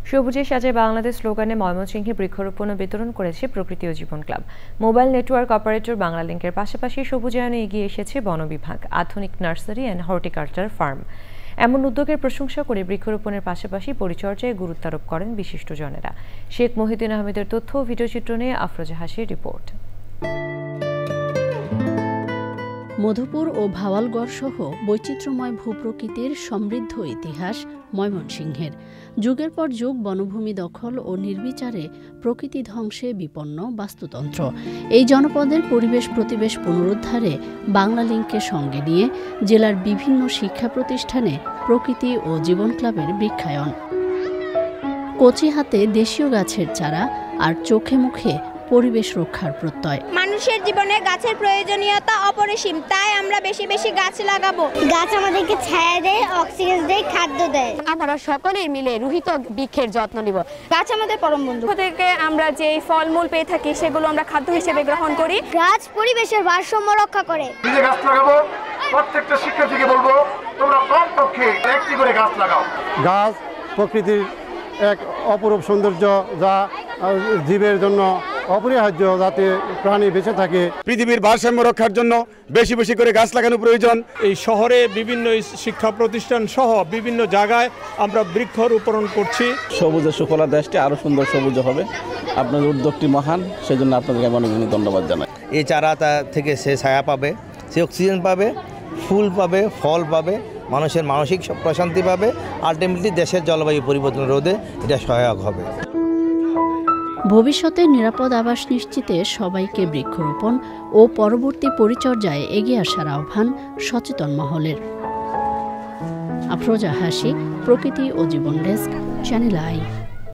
সবুজে সাজে বাংলাদেশ স্লোগানে ময়মনসিংহে বৃক্ষরোপণ ও বিতরণ করেছে প্রকৃতি ও জীবন ক্লাব। মোবাইল নেটওয়ার্ক অপারেটর বাংলালিংকের পাশাপাশি সবুজায়নে এগিয়ে এসেছে বন বিভাগ, আধুনিক নার্সারি অ্যান্ড হর্টিকালচার ফার্ম। এমন উদ্যোগের প্রশংসা করে বৃক্ষরোপণের পাশাপাশি পরিচর্যায় গুরুত্ব আরোপ করেন বিশিষ্টজনেরা। শেখ মহিউদ্দিন আহমেদের তথ্য ও ভিডিওচিত্র নিয়ে আফরোজা হাসির রিপোর্ট। মধুপুর ও ভাওয়ালগড় সহ বৈচিত্র্যময় ভূপ্রকৃতির সমৃদ্ধ ইতিহাস ময়মনসিংহের। যুগের পর যুগ বনভূমি দখল ও নির্বিচারে প্রকৃতি ধ্বংসে বিপন্ন বাস্তুতন্ত্র। এই জনপদের পরিবেশ প্রতিবেশ পুনরুদ্ধারে বাংলালিংককে সঙ্গে নিয়ে জেলার বিভিন্ন শিক্ষা প্রতিষ্ঠানে প্রকৃতি ও জীবন ক্লাবের বৃক্ষায়ন। কচি হাতে দেশীয় গাছের চারা আর চোখে মুখে পরিবেশ রক্ষার প্রত্যয়। মানুষের জীবনে গাছের প্রয়োজনীয়তা অপরিসীম, তাই আমরা বেশি বেশি গাছ লাগাবো। গাছ আমাদেরকে ছায়া দেয়, অক্সিজেন দেয়, খাদ্য দেয়। আমরা সকলেই মিলে রোহিত বৃক্ষের যত্ন নিব। গাছ আমাদের পরম বন্ধু। থেকে আমরা যে ফলমূল পেয়ে থাকি সেগুলো আমরা খাদ্য হিসেবে গ্রহণ করি। গাছ পরিবেশের ভারসাম্য রক্ষা করে। নিজে গাছ লাগাবো, প্রত্যেকটা শিক্ষার্থীকে বলবো তোমরা কমপক্ষে একটি করে গাছ লাগাও। গাছ প্রকৃতির এক অপরূপ সৌন্দর্য, যা জীবের জন্য অপরিহার্য, যাতে প্রাণী বেঁচে থাকে। পৃথিবীর ভারসাম্য রক্ষার জন্য বেশি বেশি করে গাছ লাগানো প্রয়োজন। এই শহরে বিভিন্ন শিক্ষা প্রতিষ্ঠান সহ বিভিন্ন জায়গায় আমরা বৃক্ষরোপণ করছি। সবুজের সুফলা দেশটি আরো সুন্দর সবুজ হবে। আপনাদের উদ্যোগটি মহান, সেজন্য আপনাদেরকে অনেক অনেক ধন্যবাদ জানাই। এই চারা থেকে সে ছায়া পাবে, সে অক্সিজেন পাবে, ফুল পাবে, ফল পাবে, মানুষের মানসিক প্রশান্তি পাবে, আলটিমেটলি দেশের জলবায়ু পরিবর্তন রোধে এটা সহায়ক হবে। ভবিষ্যতে নিরাপদ আবাস নিশ্চিতে সবাইকে বৃক্ষরোপণ ও পরবর্তী পরিচর্যায় এগিয়ে আসার আহ্বান সচেতন মহলের। আফরোজা হাসি, প্রকৃতি ও জীবন ডেস্ক, চ্যানেল আই।